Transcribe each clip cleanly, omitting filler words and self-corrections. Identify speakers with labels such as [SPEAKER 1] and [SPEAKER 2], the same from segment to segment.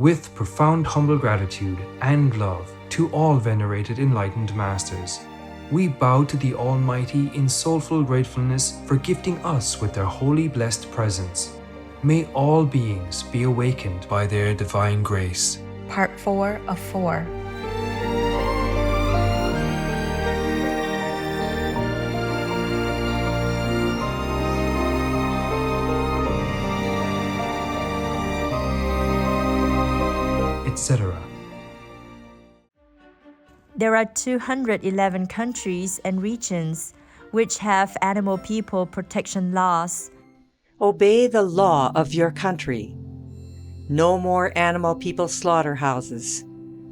[SPEAKER 1] With profound humble gratitude and love to all venerated enlightened masters, we bow to the Almighty in soulful gratefulness for gifting us with their holy blessed presence. May all beings be awakened by their divine grace.
[SPEAKER 2] Part 4 of 4.
[SPEAKER 1] Etc.
[SPEAKER 2] There are 211 countries and regions which have animal people protection laws.
[SPEAKER 3] Obey the law of your country. No more animal people slaughterhouses.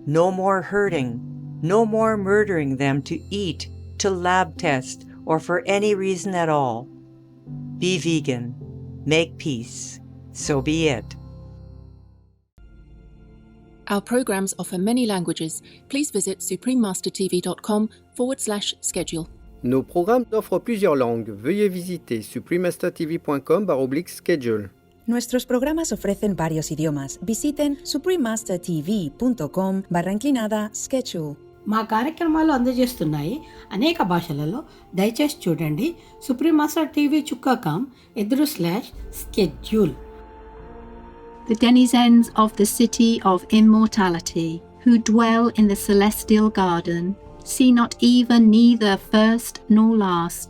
[SPEAKER 3] No more hurting. No more murdering them to eat, to lab test, or for any reason at all. Be vegan. Make peace. So be it.
[SPEAKER 4] Our programs offer many languages. Please visit suprememastertv.com/schedule.
[SPEAKER 5] Nos programmes offrent plusieurs langues. Veuillez visiter suprememastertv.com/schedule.
[SPEAKER 6] Nuestros programas ofrecen varios idiomas. Visiten suprememastertv.com/schedule.
[SPEAKER 7] మా కార్యక్రమాలు అందజేస్తున్నాయి అనేక భాషలలో. దయచేసి చూడండి suprememastertv.com/schedule.
[SPEAKER 8] The denizens of the city of immortality, who dwell in the celestial garden, see not even neither first nor last.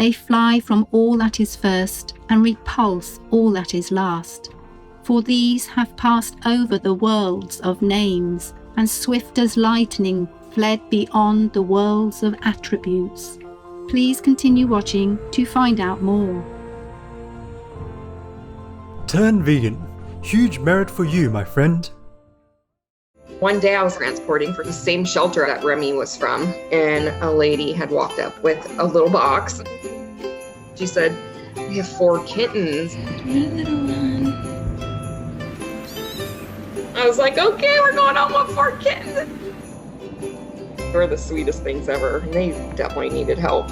[SPEAKER 8] They fly from all that is first and repulse all that is last. For these have passed over the worlds of names, and swift as lightning fled beyond the worlds of attributes. Please continue watching to find out more.
[SPEAKER 9] Turn vegan. Huge merit for you, my friend.
[SPEAKER 10] One day I was transporting for the same shelter that Remy was from, and a lady had walked up with a little box. She said, "We have 4 kittens."
[SPEAKER 11] My little one.
[SPEAKER 10] I was like, okay, we're going home with 4 kittens. They were the sweetest things ever, and they definitely needed help.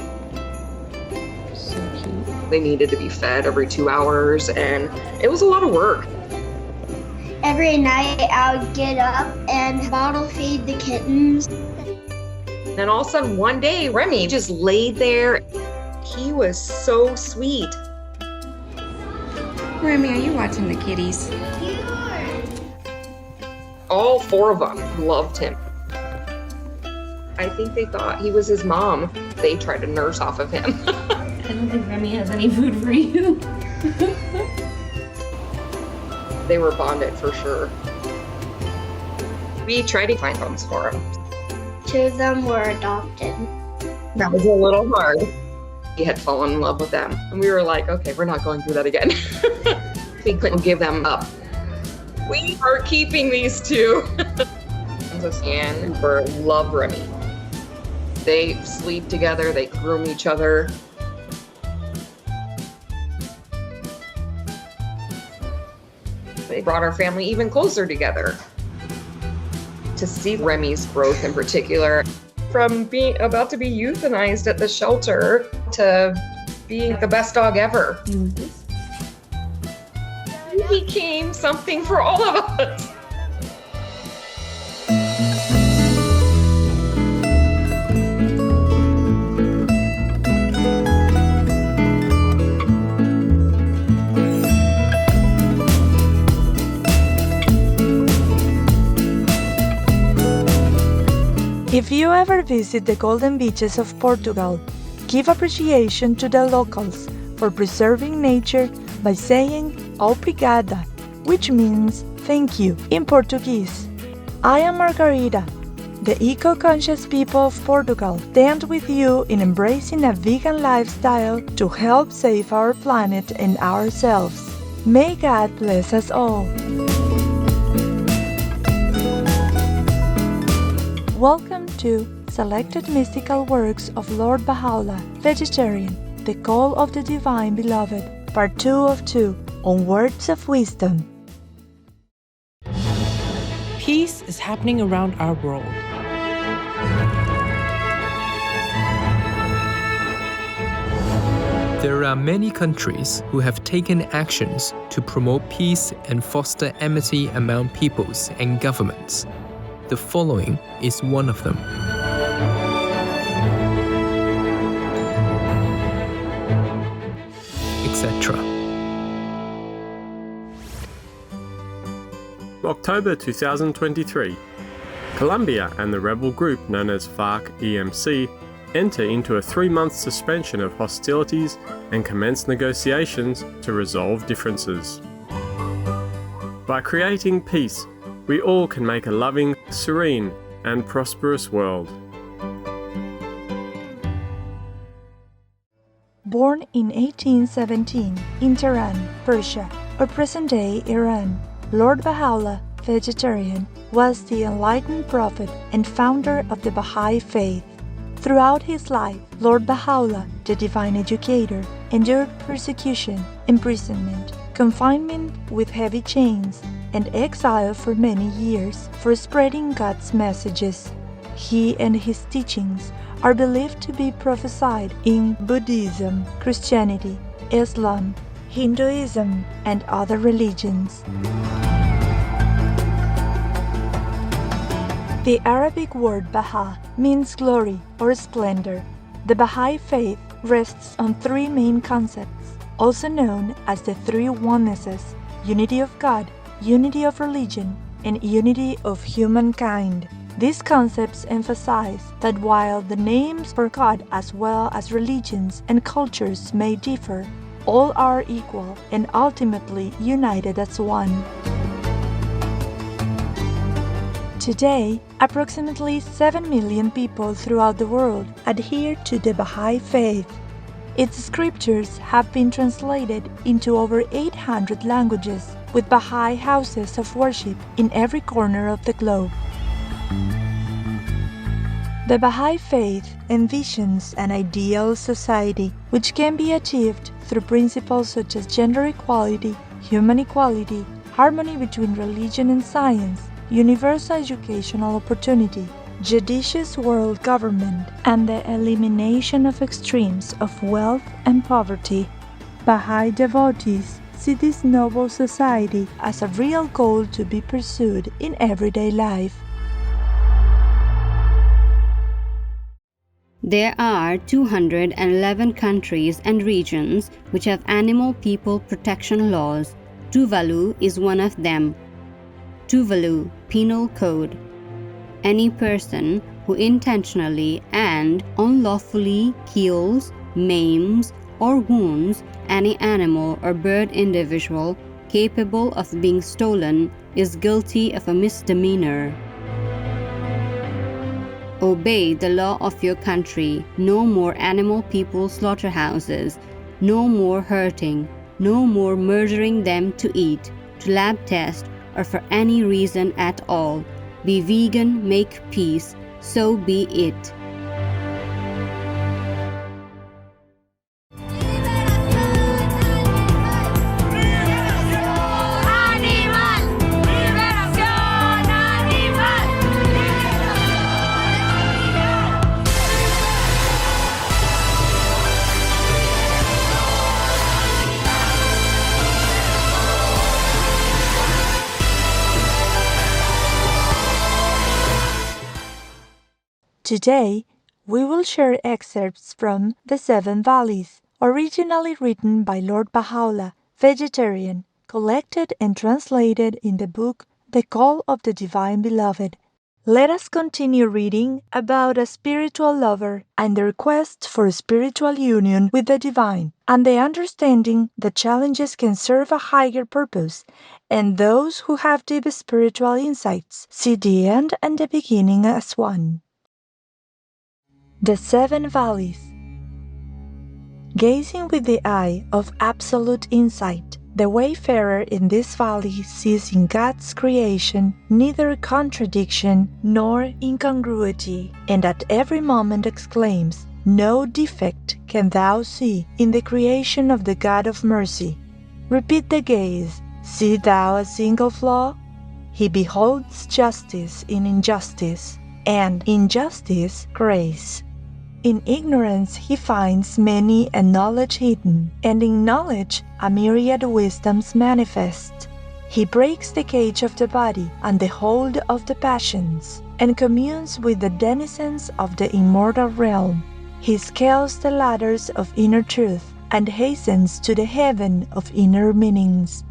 [SPEAKER 11] So cute.
[SPEAKER 10] They needed to be fed every 2 hours, and it was a lot of work.
[SPEAKER 12] Every night I would get up and bottle feed the kittens.
[SPEAKER 10] And all of a sudden, one day, Remy just laid there. He was so sweet.
[SPEAKER 11] Remy, are you watching the kitties?
[SPEAKER 10] All 4 of them loved him. I think they thought he was his mom. They tried to nurse off of him.
[SPEAKER 11] I don't think Remy has any food for you.
[SPEAKER 10] They were bonded for sure. We tried to find homes for him.
[SPEAKER 12] 2 of them were adopted.
[SPEAKER 10] That was a little hard. He had fallen in love with them. And we were like, okay, we're not going through that again. We couldn't give them up. We are keeping these 2. And Cooper love Remy. They sleep together, they groom each other. They brought our family even closer together. To see Remy's growth in particular, from being about to be euthanized at the shelter to being the best dog ever. He became something for all of us.
[SPEAKER 13] If you ever visit the golden beaches of Portugal, give appreciation to the locals for preserving nature by saying obrigada, which means thank you in Portuguese. I am Margarita. The eco-conscious people of Portugal stand with you in embracing a vegan lifestyle to help save our planet and ourselves. May God bless us all. Welcome to Selected Mystical Works of Lord Bahá'u'lláh, Vegetarian, The Call of the Divine Beloved, Part 2 of 2, on Words of Wisdom.
[SPEAKER 14] Peace is happening around our world.
[SPEAKER 15] There are many countries who have taken actions to promote peace and foster amity among peoples and governments. The following is one of them. Etc.
[SPEAKER 16] October 2023. Colombia and the rebel group known as FARC-EMC enter into a 3-month suspension of hostilities and commence negotiations to resolve differences. By creating peace, we all can make a loving, serene, and prosperous world.
[SPEAKER 13] Born in 1817 in Tehran, Persia, or present-day Iran, Lord Bahá'u'lláh, vegetarian, was the enlightened prophet and founder of the Baha'i faith. Throughout his life, Lord Bahá'u'lláh, the divine educator, endured persecution, imprisonment, confinement with heavy chains, and exile for many years for spreading God's messages. He and his teachings are believed to be prophesied in Buddhism, Christianity, Islam, Hinduism, and other religions. The Arabic word Baha means glory or splendor. The Baha'i faith rests on 3 main concepts, also known as the 3 onenesses: unity of God, unity of religion, and unity of humankind. These concepts emphasize that while the names for God as well as religions and cultures may differ, all are equal and ultimately united as one. Today, approximately 7 million people throughout the world adhere to the Baha'i faith. Its scriptures have been translated into over 800 languages, with Baha'i houses of worship in every corner of the globe. The Baha'i faith envisions an ideal society which can be achieved through principles such as gender equality, human equality, harmony between religion and science, universal educational opportunity, judicious world government, and the elimination of extremes of wealth and poverty. Baha'i devotees see this noble society as a real goal to be pursued in everyday life.
[SPEAKER 17] There are 211 countries and regions which have animal people protection laws. Tuvalu is one of them. Tuvalu Penal Code. Any person who intentionally and unlawfully kills, maims, or wounds any animal or bird individual capable of being stolen is guilty of a misdemeanor. Obey the law of your country. No more animal people slaughterhouses. No more hurting. No more murdering them to eat, to lab test, or for any reason at all. Be vegan, make peace. So be it.
[SPEAKER 13] Today, we will share excerpts from The 7 Valleys, originally written by Lord Bahá'u'lláh, vegetarian, collected and translated in the book The Call of the Divine Beloved. Let us continue reading about a spiritual lover and the request for spiritual union with the divine, and the understanding that challenges can serve a higher purpose, and those who have deep spiritual insights see the end and the beginning as one. The 7 Valleys. Gazing with the eye of absolute insight, the wayfarer in this valley sees in God's creation neither contradiction nor incongruity, and at every moment exclaims, "No defect can thou see in the creation of the God of mercy." Repeat the gaze. See thou a single flaw? He beholds justice in injustice, and injustice grace. In ignorance he finds many a knowledge hidden, and in knowledge a myriad wisdoms manifest. He breaks the cage of the body and the hold of the passions, and communes with the denizens of the immortal realm. He scales the ladders of inner truth, and hastens to the heaven of inner meanings.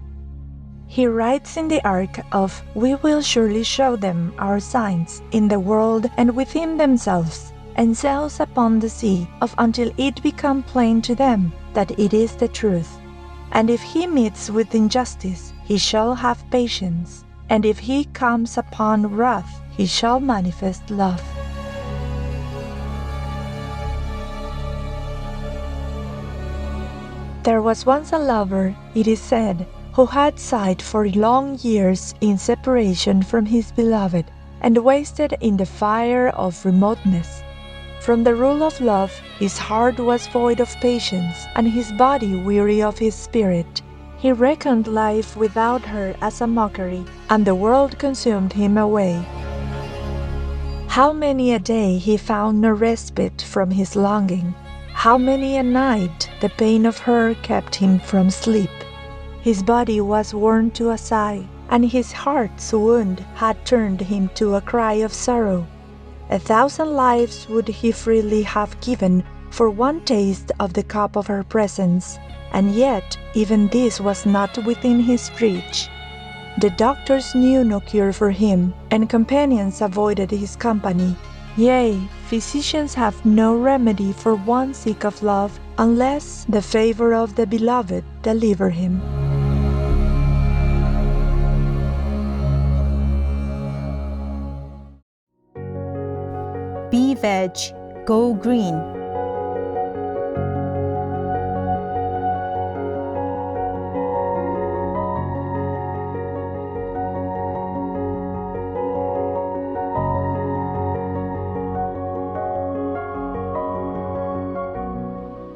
[SPEAKER 13] He rides in the ark of "We will surely show them our signs in the world and within themselves," and sails upon the sea of "Until it become plain to them that it is the truth." And if he meets with injustice, he shall have patience, and if he comes upon wrath, he shall manifest love. There was once a lover, it is said, who had sighed for long years in separation from his beloved, and wasted in the fire of remoteness. From the rule of love, his heart was void of patience, and his body weary of his spirit. He reckoned life without her as a mockery, and the world consumed him away. How many a day he found no respite from his longing! How many a night the pain of her kept him from sleep! His body was worn to a sigh, and his heart's wound had turned him to a cry of sorrow. 1,000 lives would he freely have given for one taste of the cup of her presence, and yet even this was not within his reach. The doctors knew no cure for him, and companions avoided his company. Yea, physicians have no remedy for one sick of love, unless the favor of the beloved deliver him.
[SPEAKER 2] Be veg, go green.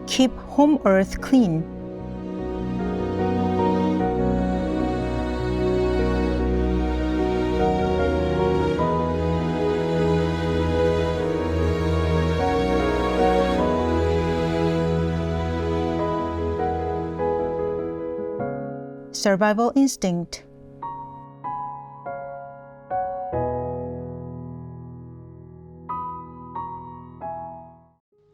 [SPEAKER 2] Keep home earth clean. Survival instinct.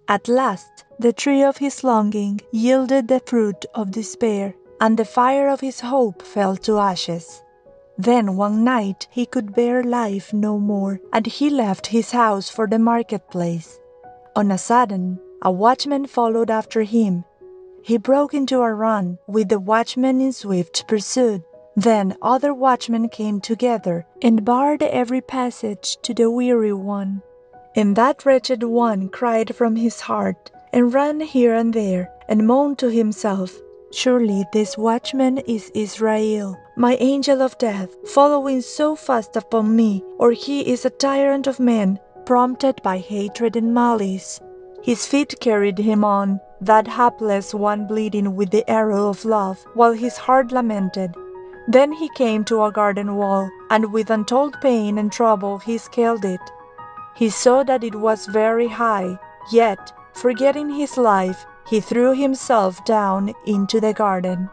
[SPEAKER 2] At last, the tree of his longing yielded the fruit of despair, and the fire of his hope fell to ashes. Then one night he could bear life no more, and he left his house for the marketplace. On a sudden, a watchman followed after him. He broke into a run, with the watchman in swift pursuit. Then other watchmen came together and barred every passage to the weary one. And that wretched one cried from his heart, and ran here and there, and moaned to himself, "Surely this watchman is Israel, my angel of death, following so fast upon me, or he is a tyrant of men, prompted by hatred and malice." His feet carried him on, that hapless one bleeding with the arrow of love, while his heart lamented. Then he came to a garden wall, and with untold pain and trouble he scaled it. He saw that it was very high, yet, forgetting his life, he threw himself down into the garden.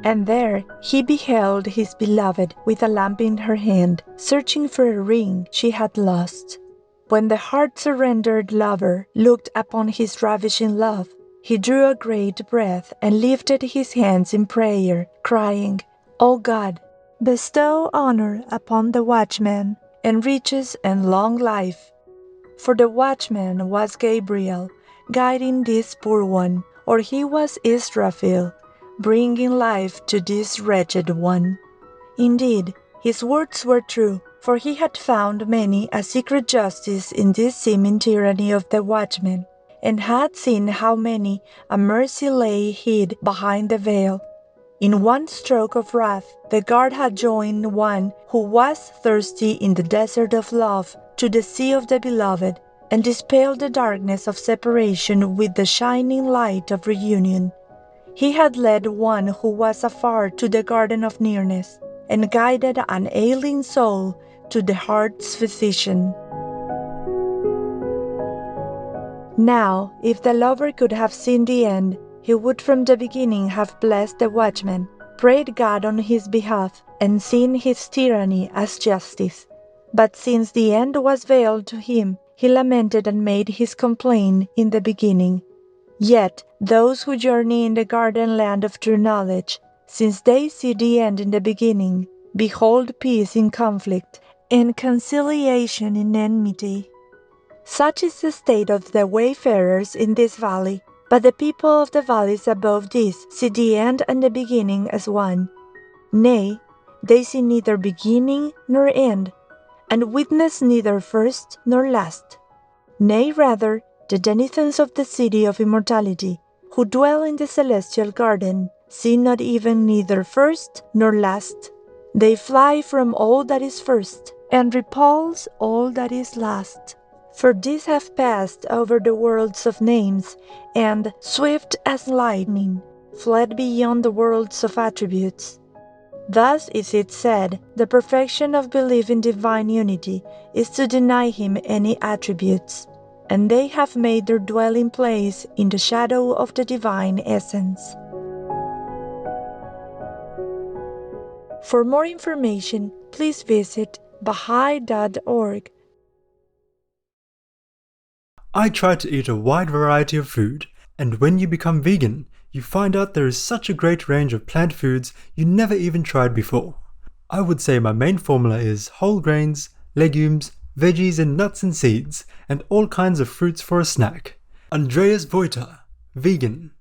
[SPEAKER 2] And there he beheld his beloved with a lamp in her hand, searching for a ring she had lost. When the heart-surrendered lover looked upon his ravishing love, he drew a great breath and lifted his hands in prayer, crying, "O God, bestow honor upon the watchman, and riches and long life." For the watchman was Gabriel, guiding this poor one, or he was Israfil, bringing life to this wretched one. Indeed, his words were true, for he had found many a secret justice in this seeming tyranny of the watchman, and had seen how many a mercy lay hid behind the veil. In one stroke of wrath, the guard had joined one who was thirsty in the desert of love to the sea of the beloved, and dispelled the darkness of separation with the shining light of reunion. He had led one who was afar to the garden of nearness, and guided an ailing soul to the heart's physician. Now, if the lover could have seen the end, he would from the beginning have blessed the watchman, prayed God on his behalf, and seen his tyranny as justice. But since the end was veiled to him, he lamented and made his complaint in the beginning. Yet those who journey in the garden land of true knowledge, since they see the end in the beginning, behold peace in conflict, and conciliation in enmity. Such is the state of the wayfarers in this valley, but the people of the valleys above this see the end and the beginning as one. Nay, they see neither beginning nor end, and witness neither first nor last. Nay, rather, the denizens of the city of immortality, who dwell in the celestial garden, see not even neither first nor last. They fly from all that is first, and repulse all that is last. For these have passed over the worlds of names, and, swift as lightning, fled beyond the worlds of attributes. Thus is it said, the perfection of belief in divine unity is to deny him any attributes, and they have made their dwelling place in the shadow of the divine essence. For more information, please visit Bahá'u'lláh.org.
[SPEAKER 9] I try to eat a wide variety of food, and when you become vegan, you find out there is such a great range of plant foods you never even tried before. I would say my main formula is whole grains, legumes, veggies and nuts and seeds, and all kinds of fruits for a snack. Andreas Voiter, vegan.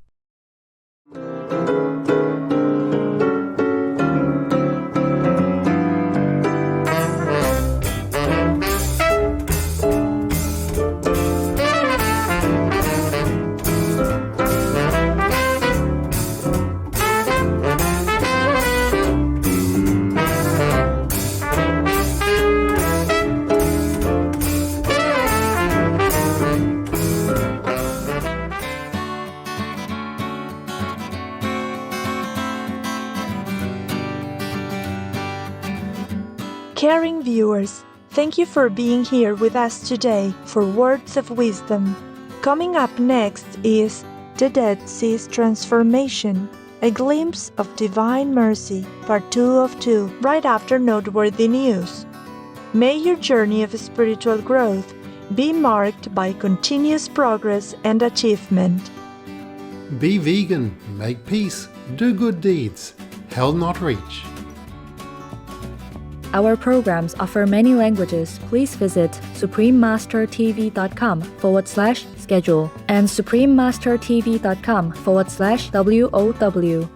[SPEAKER 2] Caring viewers, thank you for being here with us today for Words of Wisdom. Coming up next is The Dead Sea's Transformation, a glimpse of divine mercy, part 2 of 2, right after noteworthy news. May your journey of spiritual growth be marked by continuous progress and achievement.
[SPEAKER 18] Be vegan, make peace, do good deeds, hell not reach.
[SPEAKER 19] Our programs offer many languages. Please visit suprememastertv.com/schedule and suprememastertv.com/WOW.